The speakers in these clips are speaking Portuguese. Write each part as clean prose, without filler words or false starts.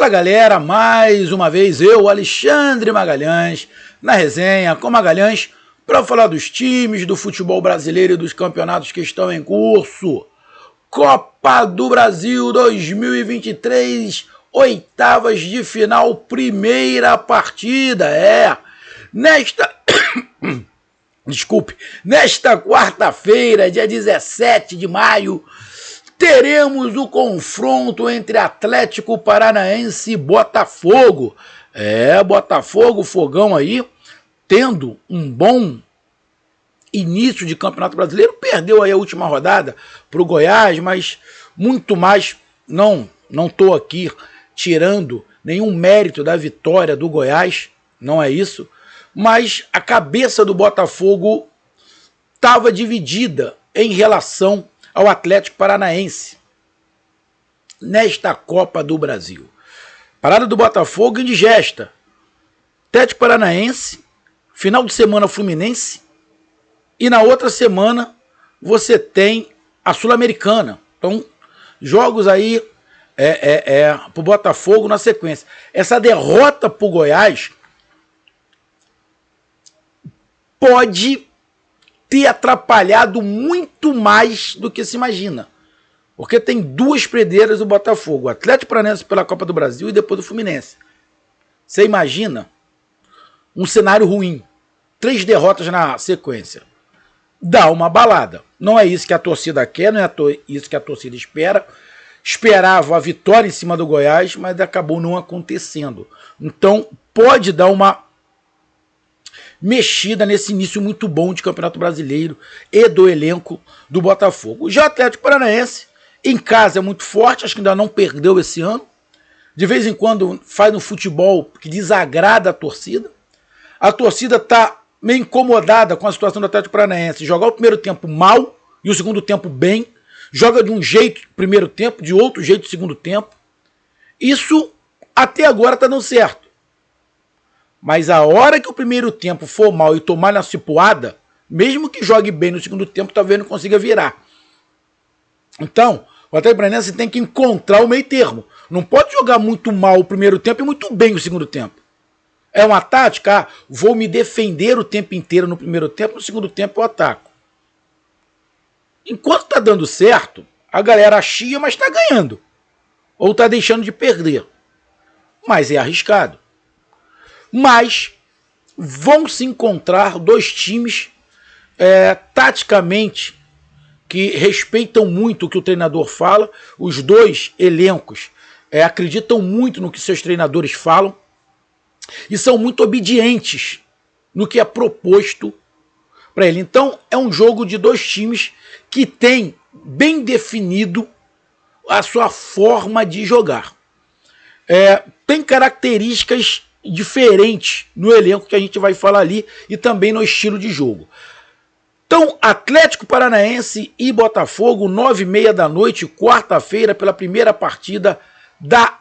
Fala galera, mais uma vez eu, Alexandre Magalhães, na resenha com Magalhães, para falar dos times, do futebol brasileiro e dos campeonatos que estão em curso. Copa do Brasil 2023, oitavas de final, primeira partida, nesta quarta-feira, dia 17 de maio, teremos o confronto entre Atlético Paranaense e Botafogo. Botafogo, Fogão aí, tendo um bom início de Campeonato Brasileiro, perdeu aí a última rodada para o Goiás, mas muito mais, não estou aqui tirando nenhum mérito da vitória do Goiás, não é isso, mas a cabeça do Botafogo estava dividida em relação ao Atlético Paranaense nesta Copa do Brasil. Parada do Botafogo indigesta. Atlético Paranaense, final de semana Fluminense, e na outra semana você tem a Sul-Americana. Então, jogos aí para o Botafogo na sequência. Essa derrota para o Goiás pode ter atrapalhado muito mais do que se imagina. Porque tem duas pedreiras do Botafogo, o Atlético Paranaense pela Copa do Brasil e depois o Fluminense. Você imagina um cenário ruim, 3 derrotas na sequência. Dá uma balada. Não é isso que a torcida quer, não é isso que a torcida espera. Esperava a vitória em cima do Goiás, mas acabou não acontecendo. Então pode dar uma mexida nesse início muito bom de Campeonato Brasileiro e do elenco do Botafogo. Já o Atlético Paranaense, em casa é muito forte, acho que ainda não perdeu esse ano. De vez em quando faz um futebol que desagrada a torcida. A torcida está meio incomodada com a situação do Atlético Paranaense. Jogar o primeiro tempo mal e o segundo tempo bem. Joga de um jeito no primeiro tempo, de outro jeito no segundo tempo. Isso até agora está dando certo. Mas a hora que o primeiro tempo for mal e tomar na cipuada, mesmo que jogue bem no segundo tempo, talvez não consiga virar. Então, o Atlético Paranaense tem que encontrar o meio termo. Não pode jogar muito mal o primeiro tempo e muito bem o segundo tempo. É uma tática, vou me defender o tempo inteiro no primeiro tempo, no segundo tempo eu ataco. Enquanto está dando certo, a galera chia, mas está ganhando. Ou está deixando de perder. Mas é arriscado. Mas vão se encontrar dois times taticamente que respeitam muito o que o treinador fala. Os dois elencos acreditam muito no que seus treinadores falam e são muito obedientes no que é proposto para ele. Então é um jogo de dois times que tem bem definido a sua forma de jogar. Tem características diferente no elenco que a gente vai falar ali e também no estilo de jogo. Então, Atlético Paranaense e Botafogo, 9h30 da noite, quarta-feira, pela primeira partida da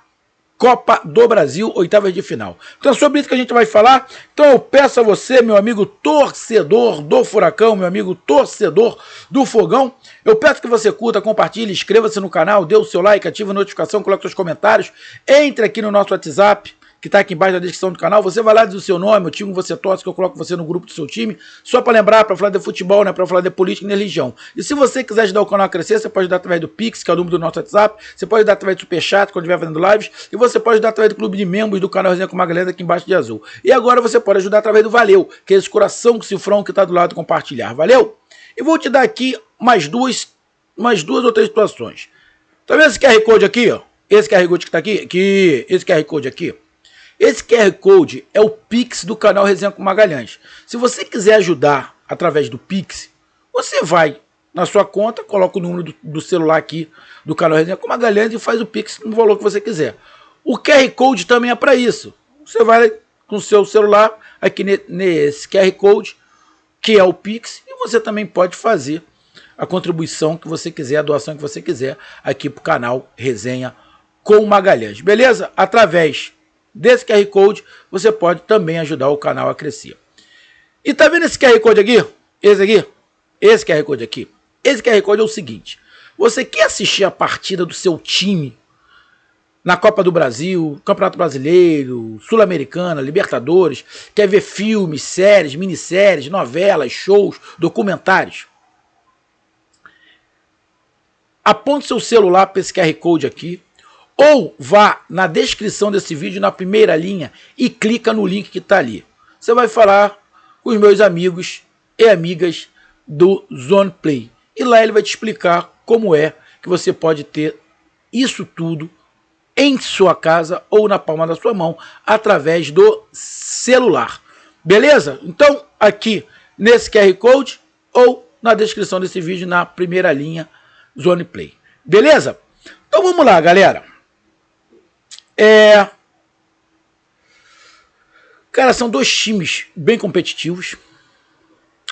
Copa do Brasil, oitavas de final. Então é sobre isso que a gente vai falar. Então eu peço a você, meu amigo torcedor do Furacão, meu amigo torcedor do Fogão, eu peço que você curta, compartilhe, inscreva-se no canal, dê o seu like, ative a notificação, coloque seus comentários, entre aqui no nosso WhatsApp, que está aqui embaixo na descrição do canal. Você vai lá, diz o seu nome, o time que você torce, que eu coloco você no grupo do seu time, só para lembrar, para falar de futebol, né, para falar de política e de religião. E se você quiser ajudar o canal a crescer, você pode ajudar através do Pix, que é o número do nosso WhatsApp, você pode ajudar através do Superchat, quando estiver fazendo lives, e você pode ajudar através do clube de membros do canal Resenha com Magalhães, aqui embaixo de azul. E agora você pode ajudar através do Valeu, que é esse coração com cifrão que está do lado de compartilhar. Valeu? E vou te dar aqui mais duas ou três situações. Tá vendo esse QR Code aqui, ó? Esse QR Code que está aqui, esse QR Code aqui. Esse QR Code é o Pix do canal Resenha com Magalhães. Se você quiser ajudar através do Pix, você vai na sua conta, coloca o número do celular aqui do canal Resenha com Magalhães e faz o Pix no valor que você quiser. O QR Code também é para isso. Você vai com o seu celular aqui nesse QR Code, que é o Pix, e você também pode fazer a contribuição que você quiser, a doação que você quiser aqui para o canal Resenha com Magalhães. Beleza? Através desse QR Code, você pode também ajudar o canal a crescer. E tá vendo esse QR Code aqui? Esse aqui? Esse QR Code aqui? Esse QR Code é o seguinte: você quer assistir a partida do seu time na Copa do Brasil, Campeonato Brasileiro, Sul-Americana, Libertadores, quer ver filmes, séries, minisséries, novelas, shows, documentários. Aponte seu celular para esse QR Code aqui, ou vá na descrição desse vídeo, na primeira linha, e clica no link que está ali. Você vai falar com os meus amigos e amigas do Zone Play. E lá ele vai te explicar como é que você pode ter isso tudo em sua casa ou na palma da sua mão, através do celular. Beleza? Então, aqui nesse QR Code ou na descrição desse vídeo, na primeira linha, Zone Play. Beleza? Então vamos lá, galera. Cara, são dois times bem competitivos.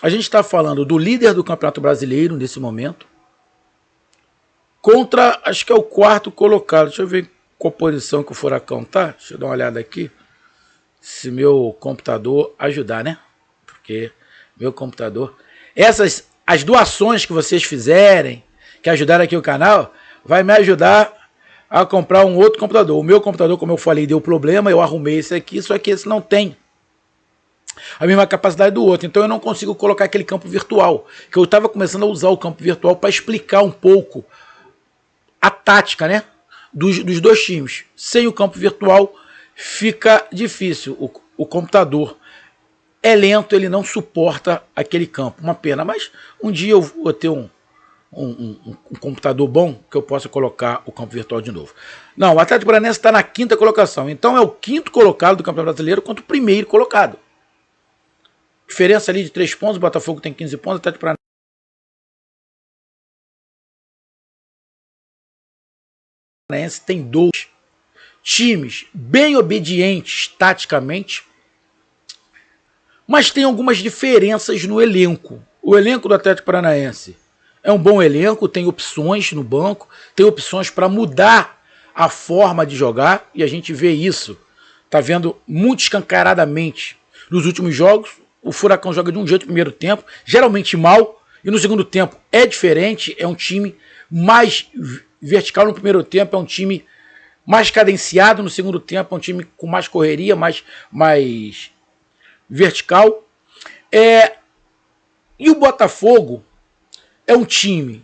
A gente está falando do líder do Campeonato Brasileiro nesse momento contra, acho que é o quarto colocado. Deixa eu ver qual posição que o Furacão tá. Deixa eu dar uma olhada aqui. Se meu computador ajudar, né? Porque meu computador... as doações que vocês fizerem, que ajudaram aqui o canal, vai me ajudar a comprar um outro computador. O meu computador, como eu falei, deu problema, eu arrumei esse aqui, só que esse não tem a mesma capacidade do outro, então eu não consigo colocar aquele campo virtual, que eu estava começando a usar o campo virtual para explicar um pouco a tática, né, dos dois times. Sem o campo virtual fica difícil, o computador é lento, ele não suporta aquele campo, uma pena, mas um dia eu vou ter um computador bom que eu possa colocar o campo virtual de novo. Não, o Atlético Paranaense está na quinta colocação, então é o quinto colocado do Campeonato Brasileiro contra o primeiro colocado. Diferença ali de 3 pontos, o Botafogo tem 15 pontos, o Atlético Paranaense tem 2. Times bem obedientes taticamente, mas tem algumas diferenças no elenco. O elenco do Atlético Paranaense é um bom elenco, tem opções no banco, tem opções para mudar a forma de jogar, e a gente vê isso, tá vendo muito escancaradamente nos últimos jogos. O Furacão joga de um jeito no primeiro tempo, geralmente mal, e no segundo tempo é diferente, é um time mais vertical no primeiro tempo, é um time mais cadenciado no segundo tempo, é um time com mais correria, mais vertical. E o Botafogo é um time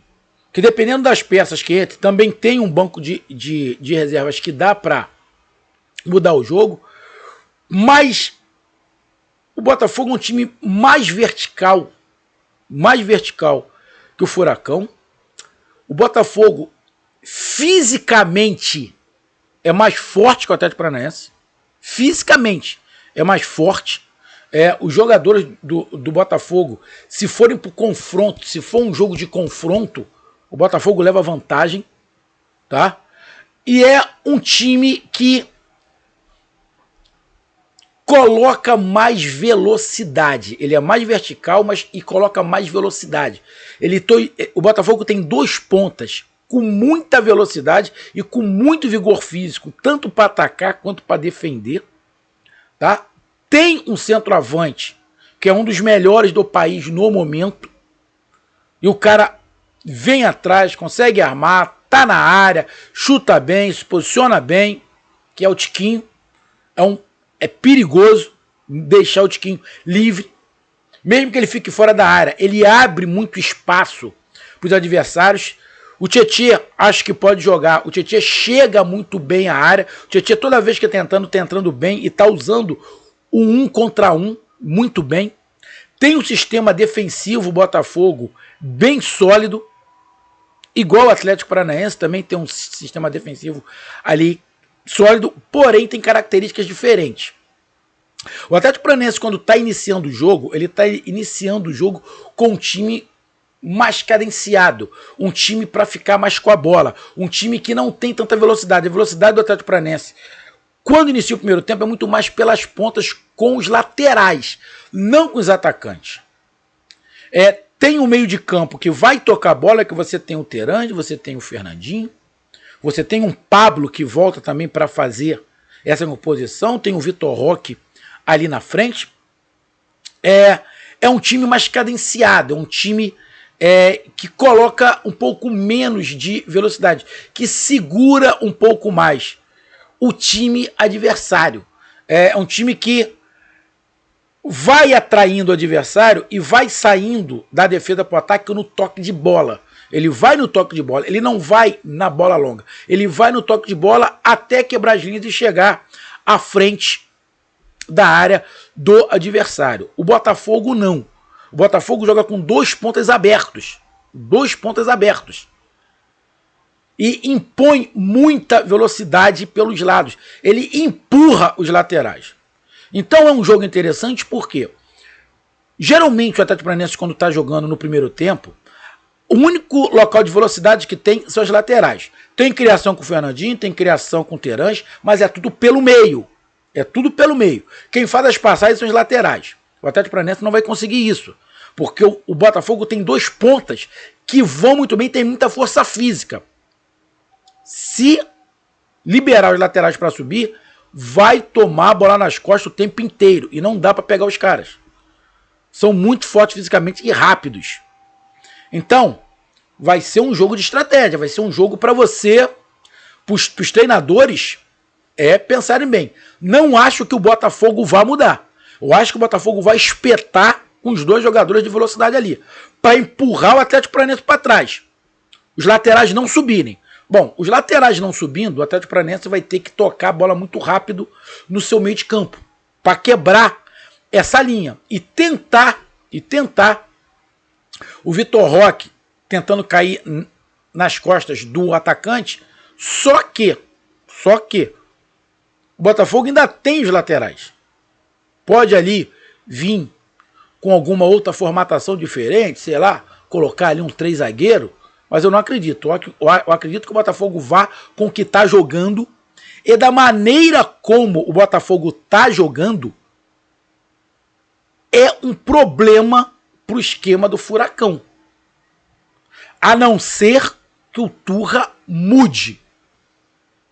que, dependendo das peças que entra, também tem um banco de reservas que dá para mudar o jogo, mas o Botafogo é um time mais vertical que o Furacão. O Botafogo fisicamente é mais forte que o Atlético Paranaense. Fisicamente é mais forte. Os jogadores do Botafogo, se forem para o confronto, se for um jogo de confronto, o Botafogo leva vantagem, tá? E é um time que coloca mais velocidade. Ele é mais vertical, e coloca mais velocidade. O Botafogo tem 2 pontas com muita velocidade e com muito vigor físico, tanto para atacar quanto para defender, tá? Tem um centroavante que é um dos melhores do país no momento, e o cara vem atrás, consegue armar, tá na área, chuta bem, se posiciona bem, que é o Tiquinho. É perigoso deixar o Tiquinho livre, mesmo que ele fique fora da área, ele abre muito espaço para os adversários. O Tietê acho que pode jogar, o Tietê chega muito bem à área, o Tietê toda vez que tá entrando bem e está usando o 1 contra 1 muito bem. Tem um sistema defensivo Botafogo bem sólido, igual o Atlético Paranaense também tem um sistema defensivo ali sólido, porém tem características diferentes. O Atlético Paranaense, quando está iniciando o jogo, ele está iniciando o jogo com um time mais cadenciado, um time para ficar mais com a bola, um time que não tem tanta velocidade. A velocidade do Atlético Paranaense, quando inicia o primeiro tempo, é muito mais pelas pontas com os laterais, não com os atacantes. Tem um meio de campo que vai tocar a bola, que você tem o Terandi, você tem o Fernandinho, você tem um Pablo que volta também para fazer essa composição, tem o Vitor Roque ali na frente. É um time mais cadenciado, é um time que coloca um pouco menos de velocidade, que segura um pouco mais. o time adversário. É um time que vai atraindo o adversário e vai saindo da defesa para o ataque no toque de bola. Ele vai no toque de bola, ele não vai na bola longa. Ele vai no toque de bola até quebrar as linhas e chegar à frente da área do adversário. O Botafogo não. O Botafogo joga com 2 pontas abertos. 2 pontas abertos. E impõe muita velocidade pelos lados. Ele empurra os laterais. Então é um jogo interessante porque geralmente o Atlético Paranaense, quando está jogando no primeiro tempo, o único local de velocidade que tem são as laterais. Tem criação com o Fernandinho, tem criação com o Terãs, mas é tudo pelo meio. É tudo pelo meio. Quem faz as passagens são os laterais. O Atlético Paranaense não vai conseguir isso. Porque o Botafogo tem 2 pontas que vão muito bem, tem muita força física. Se liberar os laterais para subir, vai tomar a bola nas costas o tempo inteiro. E não dá para pegar os caras. São muito fortes fisicamente e rápidos. Então, vai ser um jogo de estratégia. Vai ser um jogo para você, para os treinadores, pensarem bem. Não acho que o Botafogo vá mudar. Eu acho que o Botafogo vai espetar com os 2 jogadores de velocidade ali. Para empurrar o Atlético Paranaense para trás. Os laterais não subirem. Bom, os laterais não subindo, o Atlético Paranaense vai ter que tocar a bola muito rápido no seu meio de campo. Para quebrar essa linha. E tentar o Vitor Roque tentando cair nas costas do atacante. Só que o Botafogo ainda tem os laterais. Pode ali vir com alguma outra formatação diferente, sei lá, colocar ali um 3 zagueiro, mas eu não acredito. Eu acredito que o Botafogo vá com o que está jogando, e da maneira como o Botafogo está jogando, é um problema para o esquema do Furacão. A não ser que o Turra mude.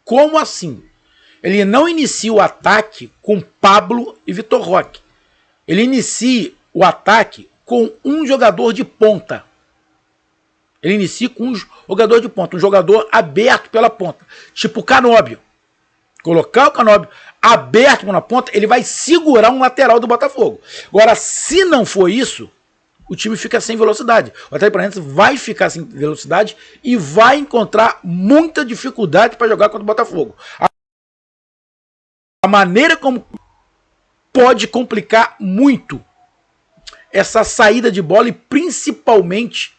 Como assim? Ele não inicia o ataque com Pablo e Vitor Roque. Ele inicia o ataque com um jogador de ponta. Ele inicia com um jogador de ponta, um jogador aberto pela ponta, tipo o Canóbio. Colocar o Canóbio aberto na ponta, ele vai segurar um lateral do Botafogo. Agora, se não for isso, o time fica sem velocidade. O Atlético Paranaense vai ficar sem velocidade e vai encontrar muita dificuldade para jogar contra o Botafogo. A maneira como pode complicar muito essa saída de bola e principalmente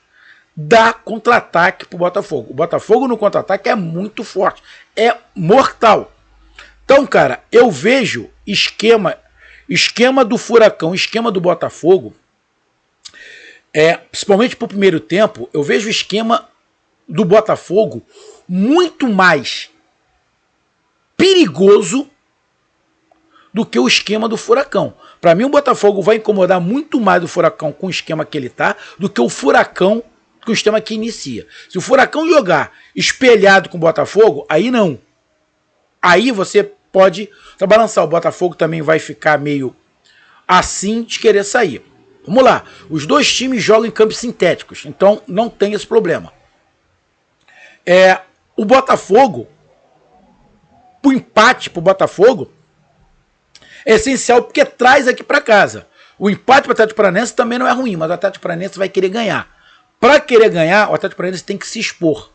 dar contra-ataque para o Botafogo. O Botafogo no contra-ataque é muito forte, é mortal. Então, cara, eu vejo esquema do Furacão, esquema do Botafogo, principalmente para o primeiro tempo, eu vejo o esquema do Botafogo muito mais perigoso do que o esquema do Furacão. Para mim, o Botafogo vai incomodar muito mais o Furacão com o esquema que ele tá do que o Furacão com o esquema que inicia. Se o Furacão jogar espelhado com o Botafogo, aí não. Aí você pode balançar. O Botafogo também vai ficar meio assim de querer sair. Vamos lá. Os 2 times jogam em campos sintéticos, então não tem esse problema. O Botafogo, o empate para o Botafogo é essencial porque traz aqui para casa. O empate para o Atlético Paranaense também não é ruim, mas o Atlético Paranaense vai querer ganhar. Para querer ganhar, o Atlético Paranaense tem que se expor.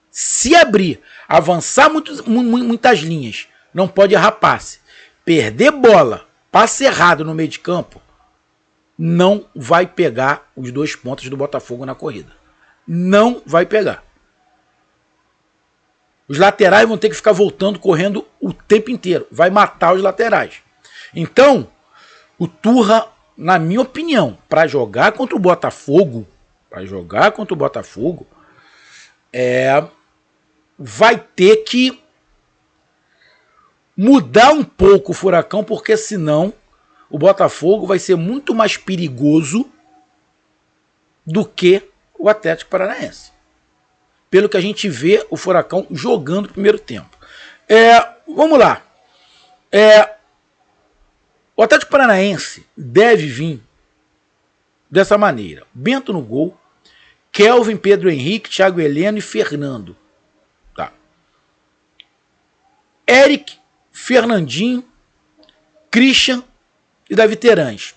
Se abrir, avançar muitas linhas, não pode errar passe. Perder bola, passe errado no meio de campo, não vai pegar os 2 pontos do Botafogo na corrida. Não vai pegar. Os laterais vão ter que ficar voltando, correndo o tempo inteiro. Vai matar os laterais. Então, o Turra, na minha opinião, para jogar contra o Botafogo, vai ter que mudar um pouco o Furacão, porque senão o Botafogo vai ser muito mais perigoso do que o Atlético Paranaense. Pelo que a gente vê o Furacão jogando no primeiro tempo. Vamos lá. O Atlético Paranaense deve vir dessa maneira. Bento no gol, Kelvin, Pedro Henrique, Thiago Heleno e Fernando. Tá. Eric, Fernandinho, Christian e Davi Terãs.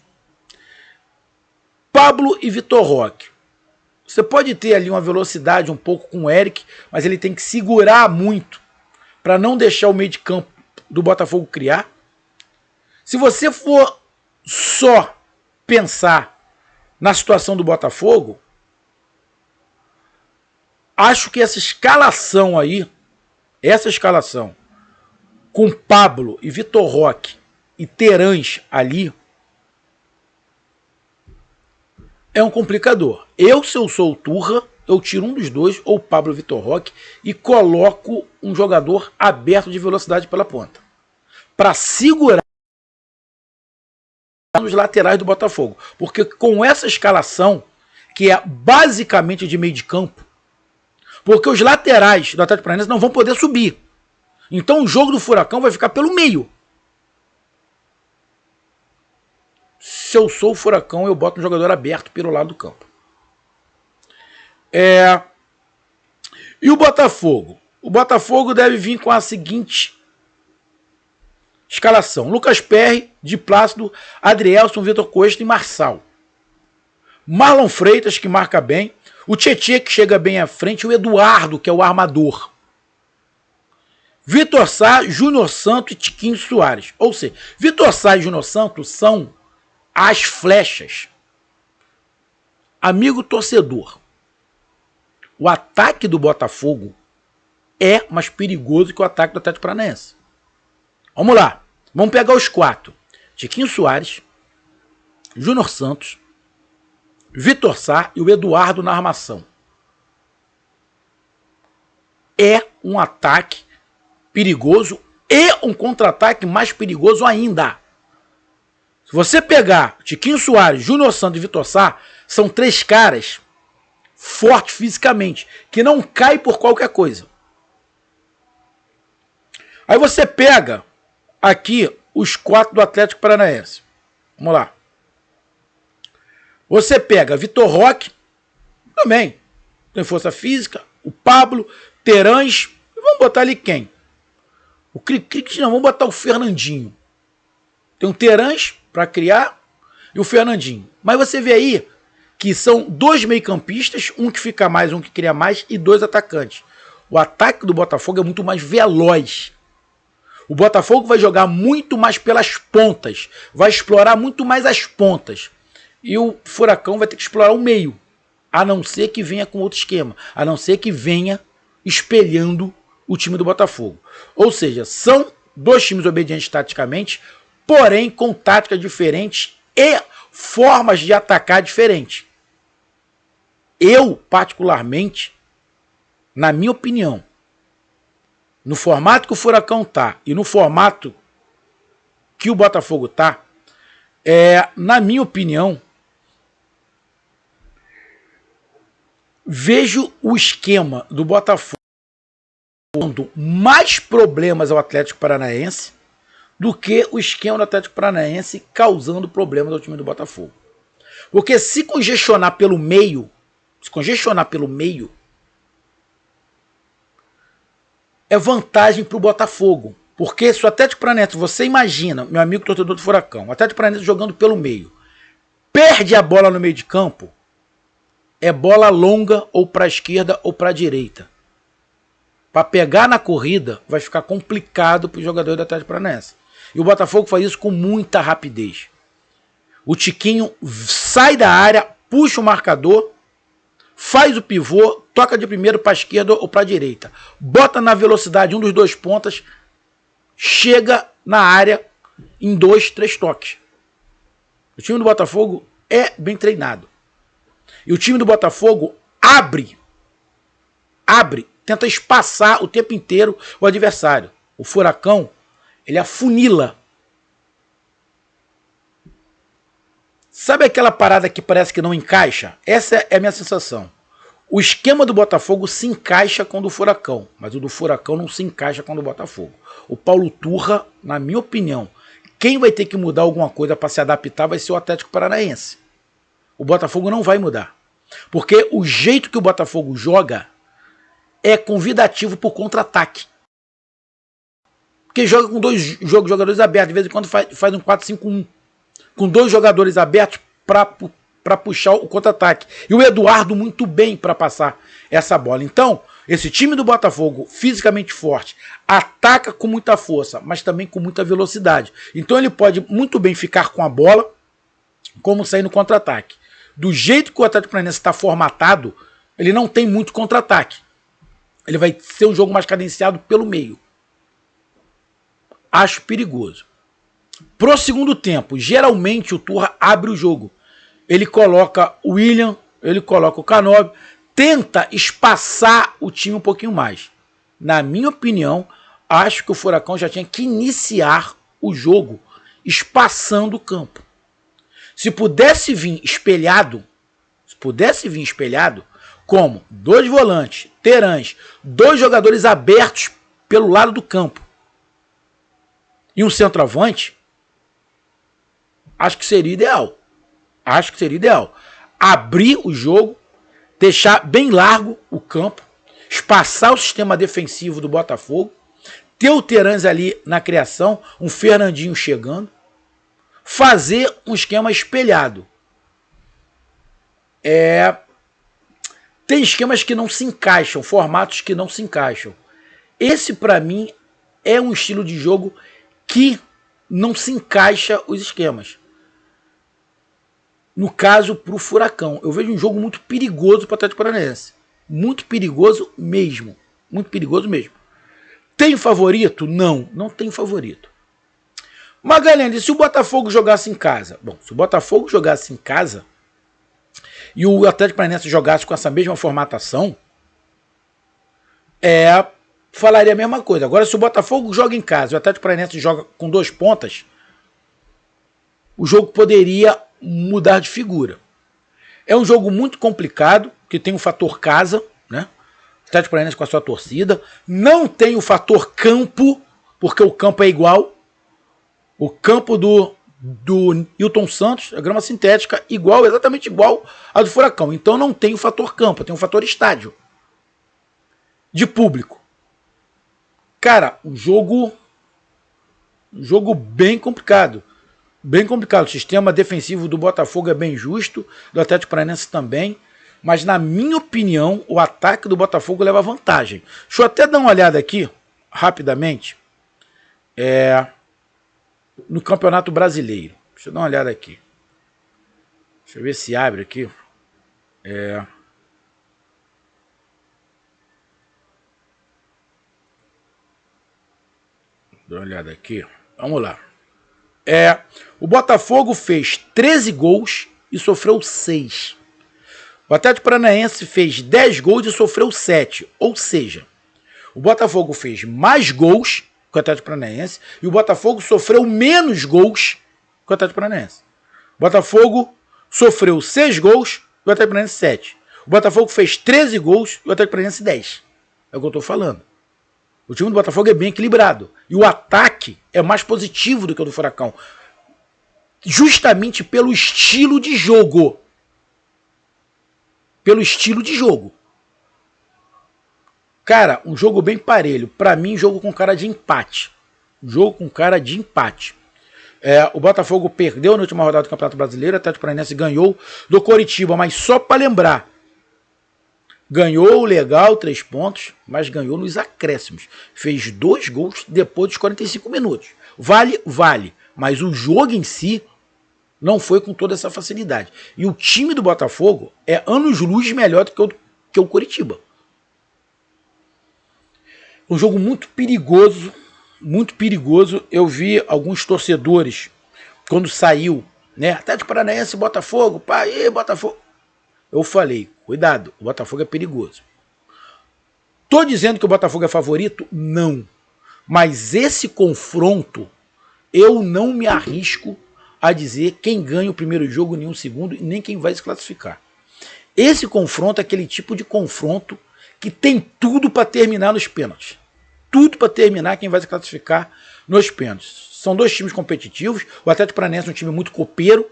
Pablo e Vitor Roque. Você pode ter ali uma velocidade um pouco com o Eric, mas ele tem que segurar muito para não deixar o meio de campo do Botafogo criar. Se você for só pensar na situação do Botafogo, acho que essa escalação aí, com Pablo e Vitor Roque e Terãs ali, é um complicador. Se eu sou o Turra, eu tiro um dos dois, ou Pablo ou Vitor Roque, e coloco um jogador aberto de velocidade pela ponta, para segurar os laterais do Botafogo. Porque com essa escalação, que é basicamente de meio de campo, porque os laterais do Atlético Paranaense não vão poder subir. Então o jogo do Furacão vai ficar pelo meio. Se eu sou o Furacão, eu boto um jogador aberto pelo lado do campo. E o Botafogo? O Botafogo deve vir com a seguinte escalação: Lucas Perry, Di Plácido, Adrielson, Vitor Costa e Marçal. Marlon Freitas, que marca bem. O Tietê, que chega bem à frente. O Eduardo, que é o armador. Vitor Sá, Júnior Santos e Tiquinho Soares. Ou seja, Vitor Sá e Júnior Santos são as flechas. Amigo torcedor, o ataque do Botafogo é mais perigoso que o ataque do Atlético Paranaense. Vamos lá. Vamos pegar os 4. Tiquinho Soares, Júnior Santos, Vitor Sá e o Eduardo na armação. É um ataque perigoso e um contra-ataque mais perigoso ainda. Se você pegar Tiquinho Soares, Júnior Santos e Vitor Sá, são 3 caras fortes fisicamente, que não caem por qualquer coisa. Aí você pega aqui os 4 do Atlético Paranaense. Vamos lá. Você pega Vitor Roque, também tem força física, o Pablo, Terãs, e vamos botar ali quem? O Cric, não, vamos botar o Fernandinho. Tem o Terãs para criar e o Fernandinho. Mas você vê aí que são 2 meio-campistas, um que fica mais, um que cria mais, e 2 atacantes. O ataque do Botafogo é muito mais veloz. O Botafogo vai jogar muito mais pelas pontas, vai explorar muito mais as pontas. E o Furacão vai ter que explorar o meio, a não ser que venha com outro esquema, a não ser que venha espelhando o time do Botafogo. Ou seja, são 2 times obedientes taticamente, porém com táticas diferentes e formas de atacar diferentes. Eu, particularmente, na minha opinião, no formato que o Furacão tá e no formato que o Botafogo tá, na minha opinião, vejo o esquema do Botafogo dando mais problemas ao Atlético Paranaense do que o esquema do Atlético Paranaense causando problemas ao time do Botafogo. Porque se congestionar pelo meio, é vantagem para o Botafogo. Porque se o Atlético Paranaense, você imagina, meu amigo torcedor do Furacão, o Atlético Paranaense jogando pelo meio, perde a bola no meio de campo, é bola longa ou para a esquerda ou para a direita. Para pegar na corrida vai ficar complicado para o jogador do Atlético Paranaense. E o Botafogo faz isso com muita rapidez. O Tiquinho sai da área, puxa o marcador, faz o pivô, toca de primeiro para a esquerda ou para a direita. Bota na velocidade um dos 2 pontas, chega na área em 2, 3 toques. O time do Botafogo é bem treinado. E o time do Botafogo abre, tenta espaçar o tempo inteiro o adversário. O Furacão, ele afunila. Sabe aquela parada que parece que não encaixa? Essa é a minha sensação. O esquema do Botafogo se encaixa com o do Furacão, mas o do Furacão não se encaixa com o do Botafogo. O Paulo Turra, na minha opinião, quem vai ter que mudar alguma coisa para se adaptar vai ser o Atlético Paranaense. O Botafogo não vai mudar. Porque o jeito que o Botafogo joga é convidativo para o contra-ataque. Porque joga com dois jogadores abertos, de vez em quando faz um 4-5-1, com dois jogadores abertos para puxar o contra-ataque. E o Eduardo muito bem para passar essa bola. Então, esse time do Botafogo, fisicamente forte, ataca com muita força, mas também com muita velocidade. Então ele pode muito bem ficar com a bola, como sair no contra-ataque. Do jeito que o Atlético Paranaense está formatado, ele não tem muito contra-ataque. Ele vai ser um jogo mais cadenciado pelo meio. Acho perigoso. Pro segundo tempo, geralmente o Turra abre o jogo. Ele coloca o William, ele coloca o Canóbio, tenta espaçar o time um pouquinho mais. Na minha opinião, acho que o Furacão já tinha que iniciar o jogo espaçando o campo. Se pudesse vir espelhado, como dois volantes, terãs, dois jogadores abertos pelo lado do campo e um centroavante, acho que seria ideal. Abrir o jogo, deixar bem largo o campo, espaçar o sistema defensivo do Botafogo, ter o Terãs ali na criação, um Fernandinho chegando, fazer um esquema espelhado. Tem esquemas que não se encaixam, formatos que não se encaixam. Esse, para mim, é um estilo de jogo que não se encaixa os esquemas. No caso, para o Furacão, eu vejo um jogo muito perigoso para o Atlético Paranaense. Muito perigoso mesmo. Muito perigoso mesmo. Tem favorito? Não, não tem favorito. Magalhães, e se o Botafogo jogasse em casa? Bom, se o Botafogo jogasse em casa e o Atlético Paranaense jogasse com essa mesma formatação, falaria a mesma coisa. Agora, se o Botafogo joga em casa e o Atlético Paranaense joga com 2 pontas, o jogo poderia mudar de figura. É um jogo muito complicado, que tem o fator casa, né? O Atlético Paranaense com a sua torcida. Não tem o fator campo, porque o campo é igual. O campo do Hilton Santos, a grama sintética, exatamente igual a do Furacão. Então não tem o fator campo, tem o fator estádio. De público. Cara, um jogo bem complicado. Bem complicado. O sistema defensivo do Botafogo é bem justo, do Atlético Paranaense também. Mas, na minha opinião, o ataque do Botafogo leva vantagem. Deixa eu até dar uma olhada aqui, rapidamente, no Campeonato Brasileiro. Deixa eu dar uma olhada aqui. Deixa eu ver se abre aqui. Dá uma olhada aqui. Vamos lá. O Botafogo fez 13 gols e sofreu 6. O Atlético Paranaense fez 10 gols e sofreu 7. Ou seja, o Botafogo fez mais gols que o Atlético Paranaense e o Botafogo sofreu menos gols que o Atlético Paranaense. O Botafogo sofreu 6 gols e o Atlético Paranaense 7. O Botafogo fez 13 gols e o Atlético Paranaense 10. É o que eu estou falando. O time do Botafogo é bem equilibrado. E o ataque é mais positivo do que o do Furacão. Justamente pelo estilo de jogo. Cara, um jogo bem parelho. Pra mim, jogo com cara de empate. O Botafogo perdeu na última rodada do Campeonato Brasileiro. O Atlético Paranaense ganhou do Coritiba. Mas só pra lembrar. Ganhou legal, 3 pontos, mas ganhou nos acréscimos. Fez 2 gols depois dos 45 minutos. Vale. Mas o jogo em si não foi com toda essa facilidade. E o time do Botafogo é anos-luz melhor do que o Coritiba. Um jogo muito perigoso. Eu vi alguns torcedores, quando saiu, né? Atlético Paranaense, Botafogo, Botafogo. Eu falei, cuidado, o Botafogo é perigoso. Tô dizendo que o Botafogo é favorito? Não. Mas esse confronto, eu não me arrisco a dizer quem ganha o primeiro jogo, nem o segundo, e nem quem vai se classificar. Esse confronto é aquele tipo de confronto que tem tudo para terminar nos pênaltis. Tudo para terminar quem vai se classificar nos pênaltis. São 2 times competitivos. O Atlético Paranaense é um time muito copeiro.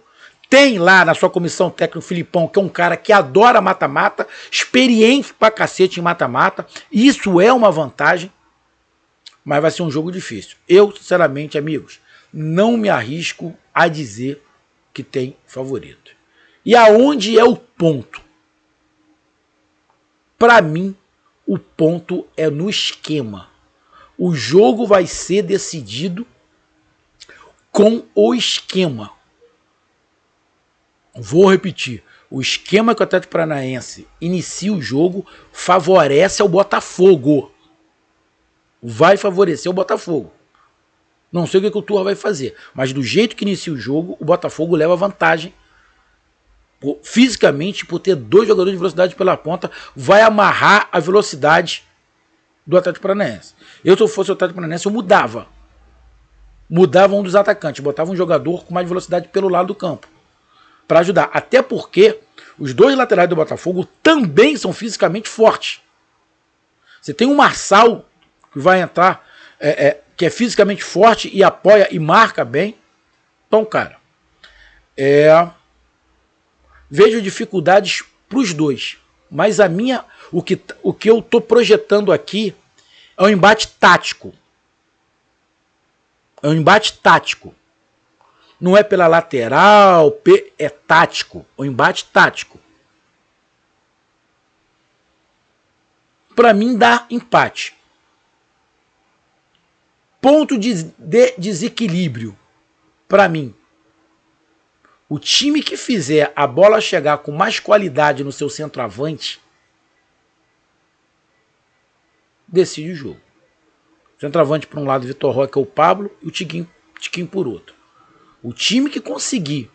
Tem lá na sua comissão técnica o Filipão, que é um cara que adora mata-mata, experiente pra cacete em mata-mata. Isso é uma vantagem. mas vai ser um jogo difícil. Eu, sinceramente, amigos, não me arrisco a dizer que tem favorito. E aonde é o ponto? Para mim, o ponto é no esquema. O jogo vai ser decidido com o esquema. Vou repetir. O esquema que o Atlético Paranaense inicia o jogo favorece ao Botafogo. Vai favorecer o Botafogo. Não sei o que o Turra vai fazer, mas do jeito que inicia o jogo, o Botafogo leva vantagem. Fisicamente, por ter 2 jogadores de velocidade pela ponta, vai amarrar a velocidade do Atlético Paranaense. Eu, se eu fosse o Atlético Paranaense, eu mudava. Mudava um dos atacantes, botava um jogador com mais velocidade pelo lado do campo, para ajudar. Até porque os 2 laterais do Botafogo também são fisicamente fortes. Você tem um Marçal que vai entrar, que é fisicamente forte e apoia e marca bem. Então, cara, vejo dificuldades para os 2. Mas o que eu estou projetando aqui é um embate tático. É um embate tático. Não é pela lateral, é tático. É um embate tático. Para mim dá empate. Ponto de desequilíbrio. Para mim, o time que fizer a bola chegar com mais qualidade no seu centroavante decide o jogo. Centroavante por um lado, Vitor Roque ou Pablo, e o Tiquinho por outro. O time que conseguir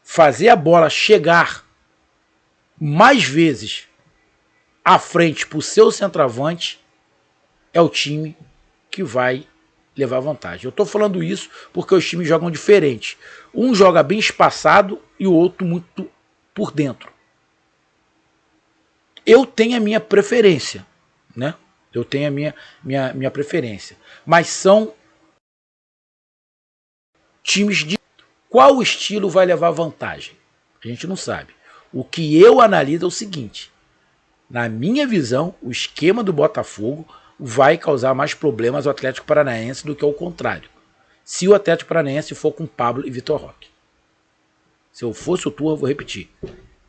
fazer a bola chegar mais vezes à frente para o seu centroavante é o time que vai levar vantagem. Eu estou falando isso porque os times jogam diferente. Um joga bem espaçado e o outro muito por dentro. Eu tenho a minha preferência, né? Eu tenho a minha preferência. Mas são times de... Qual estilo vai levar vantagem? A gente não sabe. O que eu analiso é o seguinte. Na minha visão, o esquema do Botafogo vai causar mais problemas ao Atlético Paranaense do que ao contrário. Se o Atlético Paranaense for com Pablo e Vitor Roque. Se eu fosse o Turra, vou repetir,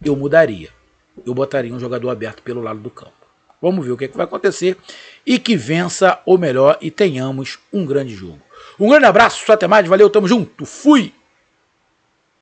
eu mudaria. Eu botaria um jogador aberto pelo lado do campo. Vamos ver o que vai acontecer e que vença o melhor e tenhamos um grande jogo. Um grande abraço, até mais, valeu, tamo junto, fui!